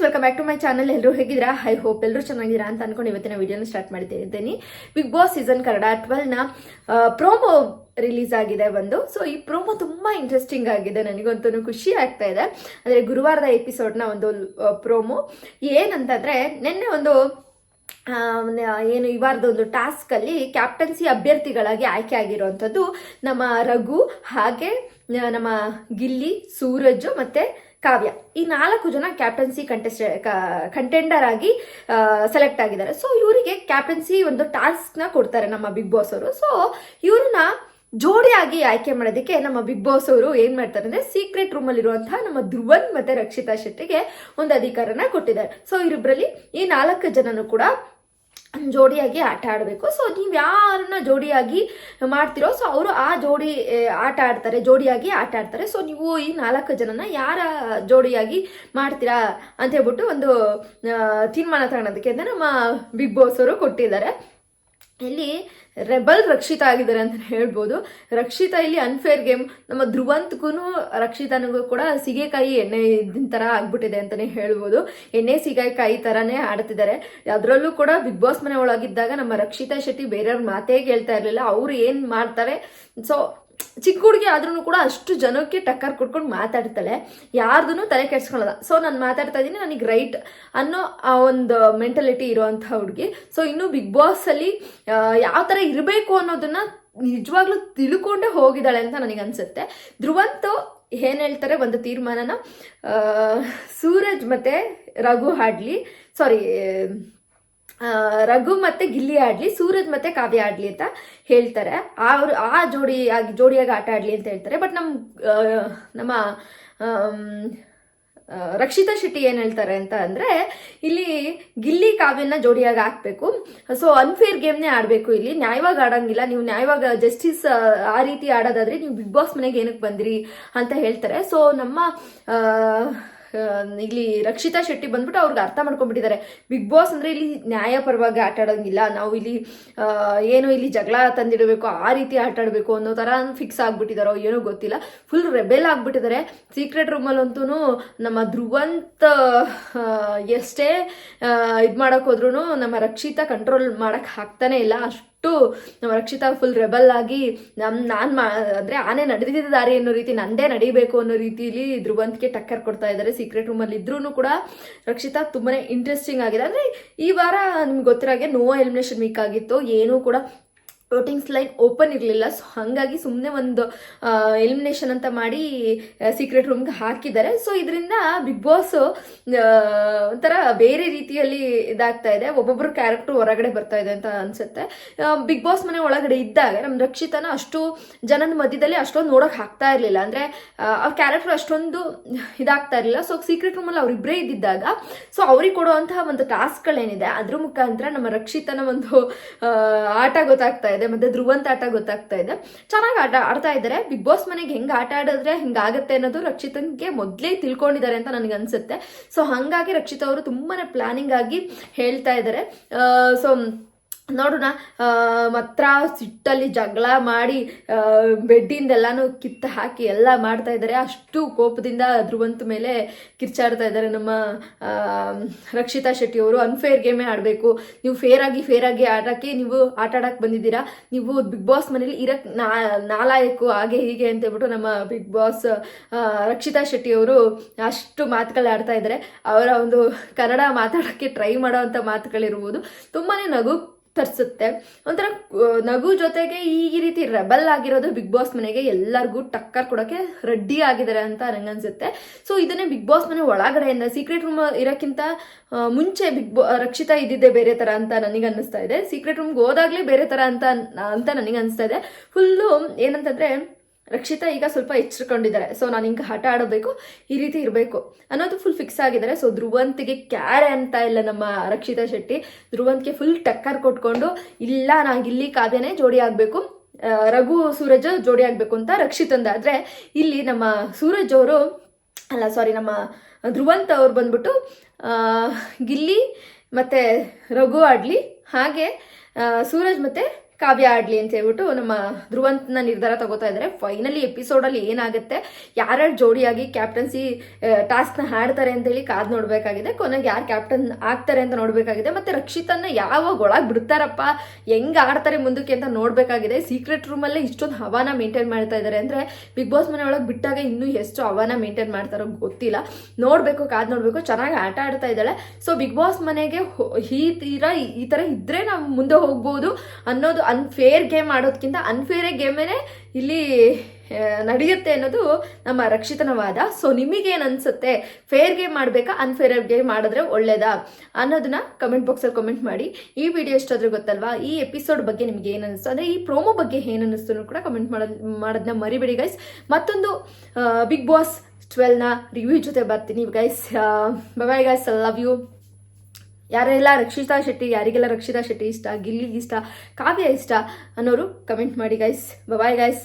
Welcome back to my channel. ಎಲ್ಲರೂ ಹೇಗಿದ್ದೀರಾ? I hope ಎಲ್ಲರೂ ಚೆನ್ನಾಗಿದ್ದೀರಾ ಅಂತ ಅನ್ಕೊಂಡು ಇವತ್ತಿನ ವಿಡಿಯೋನ ಸ್ಟಾರ್ಟ್ ಮಾಡ್ತಿದ್ದೀನಿ. ಬಿಗ್ ಬಾಸ್ ಸೀಸನ್ ಕನ್ನಡ 12ನ ಪ್ರೋಮೋ ರಿಲೀಸ್ ಆಗಿದೆ ಒಂದು. ಸೊ ಈ ಪ್ರೋಮೋ ತುಂಬಾ ಇಂಟ್ರೆಸ್ಟಿಂಗ್ ಆಗಿದೆ, ನನಗಂತೂ ಖುಷಿ ಆಗ್ತಾ ಇದೆ. ಅಂದ್ರೆ ಗುರುವಾರದ ಎಪಿಸೋಡ್ನ ಒಂದು ಪ್ರೋಮೋ ಏನಂತಂದ್ರೆ, ನಿನ್ನೆ ಒಂದು ಏನು ಈ ವಾರದ ಒಂದು ಟಾಸ್ಕ್ ಅಲ್ಲಿ ಕ್ಯಾಪ್ಟನ್ಸಿ ಅಭ್ಯರ್ಥಿಗಳಾಗಿ ಆಯ್ಕೆ ಆಗಿರುವಂಥದ್ದು ನಮ್ಮ ರಘು, ಹಾಗೆ ನಮ್ಮ ಗಿಲ್ಲಿ, ಸೂರಜ್ ಮತ್ತೆ ಕಾವ್ಯ. ಈ 4 ಜನ ಕ್ಯಾಪ್ಟನ್ಸಿ ಕಂಟೆಂಡರ್ ಆಗಿ ಸೆಲೆಕ್ಟ್ ಆಗಿದ್ದಾರೆ. ಸೊ ಇವರಿಗೆ ಕ್ಯಾಪ್ಟನ್ಸಿ ಒಂದು ಟಾಸ್ಕ್ ನ ಕೊಡ್ತಾರೆ ನಮ್ಮ ಬಿಗ್ ಬಾಸ್ ಅವರು. ಸೊ ಇವ್ರನ್ನ ಜೋಡಿಯಾಗಿ ಆಯ್ಕೆ ಮಾಡೋದಕ್ಕೆ ನಮ್ಮ ಬಿಗ್ ಬಾಸ್ ಅವರು ಏನ್ ಮಾಡ್ತಾರೆ ಅಂದ್ರೆ, ಸೀಕ್ರೆಟ್ ರೂಮ್ ಅಲ್ಲಿ ಇರುವಂತಹ ನಮ್ಮ ಧ್ರುವನ್ ಮತ್ತೆ ರಕ್ಷಿತಾ ಶೆಟ್ಟಿಗೆ ಒಂದು ಅಧಿಕಾರನ ಕೊಟ್ಟಿದ್ದಾರೆ. ಸೊ ಇವರಿಬ್ಬರಲ್ಲಿ ಈ 4 ಜನನು ಕೂಡ ಜೋಡಿಯಾಗಿ ಆಟ ಆಡಬೇಕು. ಸೊ ನೀವು ಯಾರನ್ನ ಜೋಡಿಯಾಗಿ ಮಾಡ್ತಿರೋ, ಸೊ ಅವರು ಆ ಜೋಡಿ ಆಟ ಆಡ್ತಾರೆ, ಜೋಡಿಯಾಗಿ ಆಟ ಆಡ್ತಾರೆ. ಸೊ ನೀವು ಈ 4 ಜನನ ಯಾರ ಜೋಡಿಯಾಗಿ ಮಾಡ್ತೀರಾ ಅಂತ ಹೇಳ್ಬಿಟ್ಟು ಒಂದು ತೀರ್ಮಾನ ತಗೊಳೋದಕ್ಕೆ ಅಂತ ನಮ್ಮ ಬಿಗ್ ಬಾಸ್ ಅವರು ಕೊಟ್ಟಿದ್ದಾರೆ. ಇಲ್ಲಿ ರೆಬಲ್ ರಕ್ಷಿತಾ ಆಗಿದ್ದಾರೆ ಅಂತ ಹೇಳ್ಬೋದು. ರಕ್ಷಿತಾ ಇಲ್ಲಿ ಅನ್ಫೇರ್ ಗೇಮ್, ನಮ್ಮ ಧ್ರುವಂತ್ಗೂ ರಕ್ಷಿತಾನಿಗೂ ಕೂಡ ಸಿಗೆಕಾಯಿ ಎಣ್ಣೆ ತರ ಆಗ್ಬಿಟ್ಟಿದೆ ಅಂತಾನೆ ಹೇಳ್ಬೋದು. ಎಣ್ಣೆ ಸಿಗೆಕಾಯಿ ತರಾನೇ ಆಡ್ತಿದ್ದಾರೆ. ಅದರಲ್ಲೂ ಕೂಡ ಬಿಗ್ ಬಾಸ್ ಮನೆ ಒಳಗಿದ್ದಾಗ ನಮ್ಮ ರಕ್ಷಿತಾ ಶೆಟ್ಟಿ ಬೇರೆಯವ್ರ ಮಾತೇ ಕೇಳ್ತಾ ಇರ್ಲಿಲ್ಲ. ಅವ್ರು ಏನ್ ಮಾಡ್ತಾರೆ, ಸೊ ಚಿಕ್ಕ ಹುಡುಗಿ ಆದ್ರೂ ಕೂಡ ಅಷ್ಟು ಜನಕ್ಕೆ ಟಕ್ಕರ್ ಕೊಟ್ಕೊಂಡು ಮಾತಾಡ್ತಾಳೆ, ಯಾರ್ದು ತಲೆ ಕೆಡ್ಸ್ಕೊಳ್ಳಲ್ಲ. ಸೊ ನಾನು ಮಾತಾಡ್ತಾ ಇದ್ದೀನಿ, ನನಗೆ ರೈಟ್ ಅನ್ನೋ ಆ ಒಂದು ಮೆಂಟಾಲಿಟಿ ಇರುವಂತಹ ಹುಡುಗಿ. ಸೊ ಇನ್ನು ಬಿಗ್ ಬಾಸ್ ಅಲ್ಲಿ ಯಾವ ತರ ಇರಬೇಕು ಅನ್ನೋದನ್ನ ನಿಜವಾಗ್ಲೂ ತಿಳ್ಕೊಂಡೇ ಹೋಗಿದ್ದಾಳೆ ಅಂತ ನನಗೆ ಅನ್ಸುತ್ತೆ. ಧ್ರುವಂತ್ ಏನ್ ಹೇಳ್ತಾರೆ, ಒಂದು ತೀರ್ಮಾನನ ಸೂರಜ್ ಮತ್ತೆ ರಘು ಆಡ್ಲಿ, ಸಾರಿ ರಘು ಮತ್ತೆ ಗಿಲ್ಲಿ ಆಡ್ಲಿ, ಸೂರಜ್ ಮತ್ತೆ ಕಾವ್ಯ ಆಡ್ಲಿ ಅಂತ ಹೇಳ್ತಾರೆ. ಅವರು ಆ ಜೋಡಿಯಾಗಿ ಆಟ ಆಡ್ಲಿ ಅಂತ ಹೇಳ್ತಾರೆ. ಬಟ್ ನಮ್ಮ ರಕ್ಷಿತಾ ಶೆಟ್ಟಿ ಏನ್ ಹೇಳ್ತಾರೆ ಅಂತ ಅಂದ್ರೆ, ಇಲ್ಲಿ ಗಿಲ್ಲಿ ಕಾವ್ಯನ ಜೋಡಿಯಾಗಿ ಹಾಕ್ಬೇಕು. ಸೊ ಅನ್ಫೇರ್ ಗೇಮ್ನೇ ಆಡ್ಬೇಕು, ಇಲ್ಲಿ ನ್ಯಾಯವಾಗಿ ಆಡಂಗಿಲ್ಲ. ನೀವು ನ್ಯಾಯವಾಗ ಜಸ್ಟಿಸ್ ಆ ರೀತಿ ಆಡೋದಾದ್ರೆ ನೀವು ಬಿಗ್ ಬಾಸ್ ಮನೆಗೆ ಏನಕ್ಕೆ ಬಂದಿರಿ ಅಂತ ಹೇಳ್ತಾರೆ. ಸೊ ನಮ್ಮ ಇಲ್ಲಿ ರಕ್ಷಿತಾ ಶೆಟ್ಟಿ ಬಂದ್ಬಿಟ್ಟು ಅವ್ರಿಗೆ ಅರ್ಥ ಮಾಡ್ಕೊಂಡ್ಬಿಟ್ಟಿದ್ದಾರೆ, ಬಿಗ್ ಬಾಸ್ ಅಂದ್ರೆ ಇಲ್ಲಿ ನ್ಯಾಯಪರವಾಗಿ ಆಟ ಆಡೋಂಗಿಲ್ಲ, ನಾವು ಇಲ್ಲಿ ಏನು ಇಲ್ಲಿ ಜಗಳ ತಂದಿಡಬೇಕು, ಆ ರೀತಿ ಆಟ ಆಡಬೇಕು ಅನ್ನೋ ತರ ಫಿಕ್ಸ್ ಆಗ್ಬಿಟ್ಟಿದಾರೋ ಏನೋ ಗೊತ್ತಿಲ್ಲ. ಫುಲ್ ರೆಬೆಲ್ ಆಗ್ಬಿಟ್ಟಿದ್ದಾರೆ. ಸೀಕ್ರೆಟ್ ರೂಮಲ್ಲಂತೂ ನಮ್ಮ ಧ್ರುವಂತ್ ಎಷ್ಟೇ ಇದ್ ಮಾಡಕ್ ಹೋದ್ರು ನಮ್ಮ ರಕ್ಷಿತಾ ಕಂಟ್ರೋಲ್ ಮಾಡಕ್ ಆಗ್ತಾನೆ ಇಲ್ಲ. ಅಷ್ಟು ನಮ್ಮ ರಕ್ಷಿತಾ ಫುಲ್ ರೆಬಲ್ ಆಗಿ ಅಂದ್ರೆ ಆನೆ ನಡೆದಿದ್ದ ದಾರಿ ಅನ್ನೋ ರೀತಿ ನಂದೇ ನಡಿಬೇಕು ಅನ್ನೋ ರೀತಿಲಿ ಧ್ರುವಂತ್ಗೆ ಟಕ್ಕರ್ ಕೊಡ್ತಾ ಇದ್ದಾರೆ. ಸೀಕ್ರೆಟ್ ರೂಮ್ ಅಲ್ಲಿ ಇದ್ರೂ ಕೂಡ ರಕ್ಷಿತಾ ತುಂಬಾನೇ ಇಂಟ್ರೆಸ್ಟಿಂಗ್ ಆಗಿದೆ. ಅಂದ್ರೆ ಈ ವಾರ ನಿಮ್ಗೆ ಗೊತ್ತಿರಾಗೆ ನೋ ಎಲಿಮಿನೇಷನ್ ವೀಕ್ ಆಗಿತ್ತು, ಏನೂ ಕೂಡ ವೋಟಿಂಗ್ಸ್ ಲೈನ್ ಓಪನ್ ಇರಲಿಲ್ಲ. ಸೊ ಹಾಗಾಗಿ ಸುಮ್ಮನೆ ಒಂದು ಎಲಿಮಿನೇಷನ್ ಅಂತ ಮಾಡಿ ಸೀಕ್ರೆಟ್ ರೂಮ್ಗೆ ಹಾಕಿದ್ದಾರೆ. ಸೊ ಇದರಿಂದ ಬಿಗ್ ಬಾಸ್ ಒಂಥರ ಬೇರೆ ರೀತಿಯಲ್ಲಿ ಇದಾಗ್ತಾ ಇದೆ, ಒಬ್ಬೊಬ್ರು ಕ್ಯಾರೆಕ್ಟರ್ ಹೊರಗಡೆ ಬರ್ತಾ ಇದೆ ಅಂತ ಅನ್ಸುತ್ತೆ. ಬಿಗ್ ಬಾಸ್ ಮನೆ ಒಳಗಡೆ ಇದ್ದಾಗ ನಮ್ಮ ರಕ್ಷಿತಾನ ಅಷ್ಟು ಜನದ ಮಧ್ಯದಲ್ಲಿ ಅಷ್ಟೊಂದು ನೋಡಕ್ ಆಗ್ತಾ ಇರ್ಲಿಲ್ಲ. ಅಂದ್ರೆ ಅವ್ರ ಕ್ಯಾರೆಕ್ಟರ್ ಅಷ್ಟೊಂದು ಇದಾಗ್ತಾ ಇರಲಿಲ್ಲ. ಸೊ ಸೀಕ್ರೆಟ್ ರೂಮಲ್ಲಿ ಅವ್ರಿಬ್ಬರೇ ಇದ್ದಿದ್ದಾಗ ಸೊ ಅವ್ರಿಗೆ ಕೊಡುವಂತಹ ಒಂದು ಟಾಸ್ಕ್ಗಳೇನಿದೆ ಅದ್ರ ಮುಖಾಂತರ ನಮ್ಮ ರಕ್ಷಿತನ ಒಂದು ಆಟ ಗೊತ್ತಾಗ್ತಾ ಇದೆ, ಮತ್ತೆ ಧ್ರುವಂತ ಆಟ ಗೊತ್ತಾಗ್ತಾ ಇದೆ. ಚೆನ್ನಾಗಿ ಆಡ್ತಾ ಇದ್ದಾರೆ. ಬಿಗ್ ಬಾಸ್ ಮನೆಗೆ ಹೆಂಗ್ ಆಟ ಆಡಿದ್ರೆ ಹಿಂಗಾಗತ್ತೆ ಅನ್ನೋದು ರಕ್ಷಿತನ್ಗೆ ಮೊದ್ಲೇ ತಿಳ್ಕೊಂಡಿದ್ದಾರೆ ಅಂತ ನನಗೆ ಅನ್ಸುತ್ತೆ. ಸೊ ಹಂಗಾಗಿ ರಕ್ಷಿತಾ ಅವರು ತುಂಬಾನೇ ಪ್ಲಾನಿಂಗ್ ಆಗಿ ಹೇಳ್ತಾ ಇದ್ದಾರೆ. ಸೊ ನೋಡೋಣ, ಮಾತ್ರ ಸಿಟ್ಟಲ್ಲಿ ಜಗಳ ಮಾಡಿ ಬೆಡ್ಡಿಂದೆಲ್ಲಾನು ಕಿತ್ತು ಹಾಕಿ ಎಲ್ಲ ಮಾಡ್ತಾ ಇದ್ದಾರೆ. ಅಷ್ಟು ಕೋಪದಿಂದ ಧ್ರುವಂತ್ ಮೇಲೆ ಕಿರ್ಚಾಡ್ತಾ ಇದ್ದಾರೆ ನಮ್ಮ ರಕ್ಷಿತಾ ಶೆಟ್ಟಿ ಅವರು. ಅನ್ಫೇರ್ ಗೇಮೇ ಆಡಬೇಕು, ನೀವು ಫೇರ್ ಆಗಿ ಆಟಕ್ಕೆ ನೀವು ಆಟ ಆಡಕ್ಕೆ ಬಂದಿದ್ದೀರಾ, ನೀವು ಬಿಗ್ ಬಾಸ್ ಮನೇಲಿ ಇರಕ್ ನಾಲಾಯಕು ಹಾಗೆ ಹೀಗೆ ಅಂತ ಹೇಳ್ಬಿಟ್ಟು ನಮ್ಮ ಬಿಗ್ ಬಾಸ್ ರಕ್ಷಿತಾ ಶೆಟ್ಟಿ ಅವರು ಅಷ್ಟು ಮಾತುಗಳು ಆಡ್ತಾ ಇದ್ದಾರೆ. ಅವರ ಒಂದು ಕನ್ನಡ ಮಾತಾಡೋಕ್ಕೆ ಟ್ರೈ ಮಾಡೋವಂಥ ಮಾತುಗಳಿರ್ಬೋದು, ತುಂಬಾನೇ ನಗು ತರಿಸುತ್ತೆ. ಒಂಥರ ನಗು ಜೊತೆಗೆ ಈ ರೀತಿ ರೆಬಲ್ ಆಗಿರೋದು ಬಿಗ್ ಬಾಸ್ ಮನೆಗೆ ಎಲ್ಲರಿಗೂ ಟಕ್ಕರ್ ಕೊಡೋಕೆ ರೆಡಿ ಆಗಿದ್ದಾರೆ ಅಂತ ನಂಗನ್ಸುತ್ತೆ. ಸೊ ಇದನ್ನೇ ಬಿಗ್ ಬಾಸ್ ಮನೆ ಒಳಗಡೆಯಿಂದ ಸೀಕ್ರೆಟ್ ರೂಮ್ ಇರೋಕ್ಕಿಂತ ಮುಂಚೆ ರಕ್ಷಿತಾ ಇದ್ದಿದ್ದೆ ಬೇರೆ ತರ ಅಂತ ನನಗೆ ಅನ್ನಿಸ್ತಾ ಇದೆ. ಸೀಕ್ರೆಟ್ ರೂಮ್ಗೆ ಹೋದಾಗ್ಲೇ ಬೇರೆ ತರ ಅಂತ ನನಗೆ ಅನಿಸ್ತಾ ಇದೆ. ಫುಲ್ಲು ಏನಂತಂದ್ರೆ ರಕ್ಷಿತಾ ಈಗ ಸ್ವಲ್ಪ ಎಚ್ಚರಿಕೊಂಡಿದ್ದಾರೆ. ಸೊ ನಾನು ಹಿಂಗೆ ಆಟ ಆಡಬೇಕು, ಈ ರೀತಿ ಇರಬೇಕು ಅನ್ನೋದು ಫುಲ್ ಫಿಕ್ಸ್ ಆಗಿದ್ದಾರೆ. ಸೊ ಧ್ರುವಂತ್ಗೆ ಕ್ಯಾರೆ ಅಂತ ಇಲ್ಲ ನಮ್ಮ ರಕ್ಷಿತಾ ಶೆಟ್ಟಿ. ಧ್ರುವಂತ್ಗೆ ಫುಲ್ ಟಕ್ಕರ್ ಕೊಟ್ಕೊಂಡು, ಇಲ್ಲ ನಾನು ಇಲ್ಲಿ ಕಾವ್ಯನೇ ಜೋಡಿ ಆಗಬೇಕು, ರಘು ಸೂರಜ್ ಜೋಡಿ ಆಗಬೇಕು ಅಂತ ರಕ್ಷಿತಂದಾದ್ರೆ, ಇಲ್ಲಿ ನಮ್ಮ ಸೂರಜ್ ಅವರು ನಮ್ಮ ಧ್ರುವಂತ್ ಅವ್ರು ಬಂದ್ಬಿಟ್ಟು ಗಿಲ್ಲಿ ಮತ್ತೆ ರಘು ಆಡ್ಲಿ, ಹಾಗೆ ಸೂರಜ್ ಮತ್ತೆ ಕಾವ್ಯ ಆಡ್ಲಿ ಅಂತ ಹೇಳ್ಬಿಟ್ಟು ನಮ್ಮ ಧ್ರುವಂತನ ನಿರ್ಧಾರ ತಗೋತಾ ಇದ್ದಾರೆ. ಫೈನಲಿ ಎಪಿಸೋಡಲ್ಲಿ ಏನಾಗುತ್ತೆ, ಯಾರ್ಯಾರು ಜೋಡಿಯಾಗಿ ಕ್ಯಾಪ್ಟನ್ಸಿ ಟಾಸ್ಕ್ನ ಹಾಡ್ತಾರೆ ಅಂತೇಳಿ ಕಾದ್ ನೋಡ್ಬೇಕಾಗಿದೆ. ಕೊನೆಗೆ ಯಾರು ಕ್ಯಾಪ್ಟನ್ ಆಗ್ತಾರೆ ಅಂತ ನೋಡ್ಬೇಕಾಗಿದೆ. ಮತ್ತೆ ರಕ್ಷಿತನ್ನ ಯಾವಾಗ ಒಳಗೆ ಬಿಡ್ತಾರಪ್ಪ, ಹೆಂಗ್ ಆಡ್ತಾರೆ ಮುಂದಕ್ಕೆ ಅಂತ ನೋಡ್ಬೇಕಾಗಿದೆ. ಸೀಕ್ರೆಟ್ ರೂಮಲ್ಲೇ ಇಷ್ಟೊಂದು ಹವಾನ ಮೇಂಟೈನ್ ಮಾಡ್ತಾ ಇದ್ದಾರೆ ಅಂದ್ರೆ ಬಿಗ್ ಬಾಸ್ ಮನೆ ಒಳಗೆ ಬಿಟ್ಟಾಗ ಇನ್ನೂ ಎಷ್ಟು ಹವಾನ ಮೇಂಟೈನ್ ಮಾಡ್ತಾರೋ ಗೊತ್ತಿಲ್ಲ. ನೋಡ್ಬೇಕು, ಕಾದ್ ನೋಡ್ಬೇಕು. ಚೆನ್ನಾಗಿ ಆಟ ಆಡ್ತಾ ಇದ್ದಾಳೆ. ಸೊ ಬಿಗ್ ಬಾಸ್ ಮನೆಗೆ ಈ ತರ ಇದ್ರೆ ನಾವು ಮುಂದೆ ಹೋಗ್ಬೋದು ಅನ್ನೋದು, ಅನ್ಫೇರ್ ಗೇಮ್ ಆಡೋದಕ್ಕಿಂತ ಅನ್ಫೇರ್ ಗೇಮೇನೆ ಇಲ್ಲಿ ನಡೆಯುತ್ತೆ ಅನ್ನೋದು ನಮ್ಮ ರಕ್ಷಿತನ ವಾದ. ಸೊ ನಿಮಗೇನು ಅನ್ಸುತ್ತೆ, ಫೇರ್ ಗೇಮ್ ಮಾಡಬೇಕಾ ಅನ್ಫೇರ್ ಗೇಮ್ ಮಾಡಿದ್ರೆ ಒಳ್ಳೇದಾ ಅನ್ನೋದನ್ನ ಕಮೆಂಟ್ ಬಾಕ್ಸಲ್ಲಿ ಕಮೆಂಟ್ ಮಾಡಿ. ಈ ವಿಡಿಯೋ ಎಷ್ಟಾದ್ರೂ ಗೊತ್ತಲ್ವಾ, ಈ ಎಪಿಸೋಡ್ ಬಗ್ಗೆ ನಿಮ್ಗೆ ಏನು ಅನಿಸ್ತು, ಅಂದರೆ ಈ ಪ್ರೋಮೋ ಬಗ್ಗೆ ಏನು ಅನ್ನಿಸ್ತು ಕೂಡ ಕಮೆಂಟ್ ಮಾಡೋದನ್ನ ಮರಿಬೇಡಿ ಗೈಸ್. ಮತ್ತೊಂದು ಬಿಗ್ ಬಾಸ್ 12ನ ರಿವ್ಯೂ ಜೊತೆ ಬರ್ತೀನಿ guys. Bye guys, love you. ಯಾರೆಲ್ಲ ರಕ್ಷಿತಾ ಶೆಟ್ಟಿ, ಯಾರಿಗೆಲ್ಲ ರಕ್ಷಿತಾ ಶೆಟ್ಟಿ ಇಷ್ಟ, ಗಿಲ್ಲಿ ಇಷ್ಟ, ಕಾವ್ಯ ಇಷ್ಟ ಅನ್ನೋರು ಕಮೆಂಟ್ ಮಾಡಿ ಗೈಸ್. Bye guys.